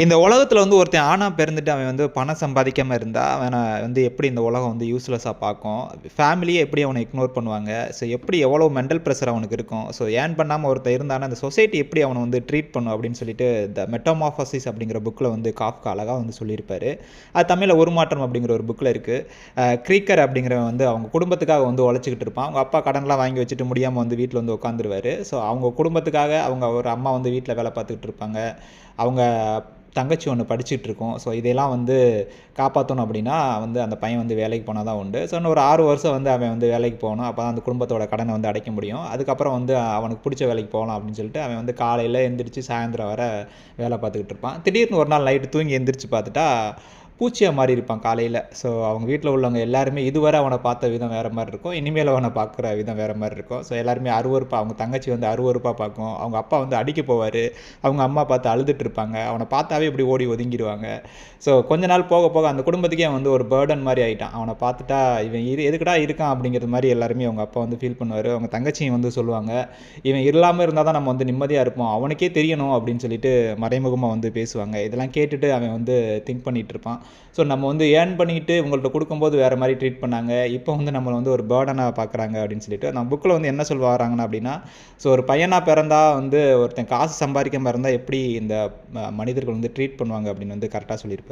இந்த உலகத்துல ஒருத்தன் ஆணா பிறந்துட்டு அவன் பணம் சம்பாதிக்காம இருந்தா, அவன எப்படி இந்த உலகம் யூஸ்லெஸ்ஸா பார்க்கும். ஃபேமிலியே எப்படி அவன இக்னோர் பண்ணுவாங்க. ஸோ எப்படி எவ்வளோ மென்டல் பிரஷர் அவனுக்கு இருக்கும். ஸோ ஏர்ன் பண்ணாம ஒருத்தன் இருந்தான்னா, அந்த சொசைட்டி எப்படி அவன ட்ரீட் பண்ணும் அப்படின்னு சொல்லிட்டு, த மெட்டமார்ஃபசிஸ் அப்படிங்கிற புக்ல காஃப்கா அழகா சொல்லியிருப்பாரு. அது தமிழ்ல ஒரு மாற்றம் அப்படிங்கிற ஒரு புக்ல இருக்கு. க்ரீக்கர் அப்படிங்கிறவன் அவங்க குடும்பத்துக்காக உழைச்சுக்கிட்டு இருப்பான். அவங்க அப்பா கடன்லாம் வாங்கி வச்சுட்டு முடியாம வீட்ல உட்காந்துருவாரு. ஸோ அவங்க குடும்பத்துக்காக அவங்க ஒரு அம்மா வீட்ல வேலை பார்த்துக்கிட்டு இருப்பாங்க. அவங்க தங்கச்சி ஒன்று படிச்சுட்டு இருக்கும். ஸோ இதையெல்லாம் காப்பாற்றணும் அப்படின்னா அந்த பையன் வேலைக்கு போனால் தான் உண்டு. ஸோ இன்னும் ஒரு 6 வருஷம் அவன் வேலைக்கு போகணும். அப்போ தான் அந்த குடும்பத்தோட கடனை அடைக்க முடியும். அதுக்கப்புறம் அவனுக்கு பிடிச்ச வேலைக்கு போகலாம் அப்படின்னு சொல்லிட்டு அவன் காலையில் எந்திரிச்சு சாயந்தரம் வர வேலை பார்த்துக்கிட்டு இருப்பான். திடீர்னு ஒரு நாள் நைட்டு தூங்கி எந்திரிச்சு பார்த்துட்டா பூச்சியாக மாறி இருப்பான் காலையில். ஸோ அவங்க வீட்டில் உள்ளவங்க எல்லாருமே இதுவரை அவனை பார்த்த விதம் வேறு மாதிரி இருக்கும். இனிமேல் அவனை பார்க்குற விதம் வேறு மாதிரி இருக்கும். ஸோ எல்லாருமே அருவருப்பாக, அவங்க தங்கச்சி அருவருப்பாக பார்க்கும். அவங்க அப்பா அடிக்க போவார். அவங்க அம்மா பார்த்து அழுதுட்டு இருப்பாங்க. அவனை பார்த்தாவே இப்படி ஓடி ஒதுங்கிடுவாங்க. ஸோ கொஞ்ச நாள் போக போக அந்த குடும்பத்துக்கே ஒரு பேர்டன் மாதிரி ஆகிட்டான். அவனை பார்த்துட்டா இவன் எதுக்குடா இருக்கான் அப்படிங்கிறது மாதிரி எல்லாருமே அவங்க அப்பா ஃபீல் பண்ணுவார். அவங்க தங்கச்சியும் சொல்லுவாங்க, இவன் இல்லாமல் இருந்தால் தான் நம்ம நிம்மதியாக இருப்போம். அவனுக்கே தெரியணும் அப்படின்னு சொல்லிட்டு மறைமுகமாக பேசுவாங்க. இதெல்லாம் கேட்டுட்டு அவன் திங்க் பண்ணிகிட்டு இருப்பான். ஸோ நம்ம ஏர்ன் பண்ணிக்கிட்டு உங்கள்கிட்ட கொடுக்கும்போது வேறு மாதிரி ட்ரீட் பண்ணாங்க. இப்போ நம்மளை ஒரு பேர்டனாக பார்க்குறாங்க அப்படின்னு சொல்லிட்டு நம்ம புக்கில் என்ன சொல்ல வராங்கன்னா அப்படின்னா, ஸோ ஒரு பையனாக பிறந்தா ஒருத்தன் காசு சம்பாதிக்காமல் இருந்தால் எப்படி இந்த மனிதர்கள் ட்ரீட் பண்ணுவாங்க அப்படின்னு கரெக்டாக சொல்லியிருப்பார்.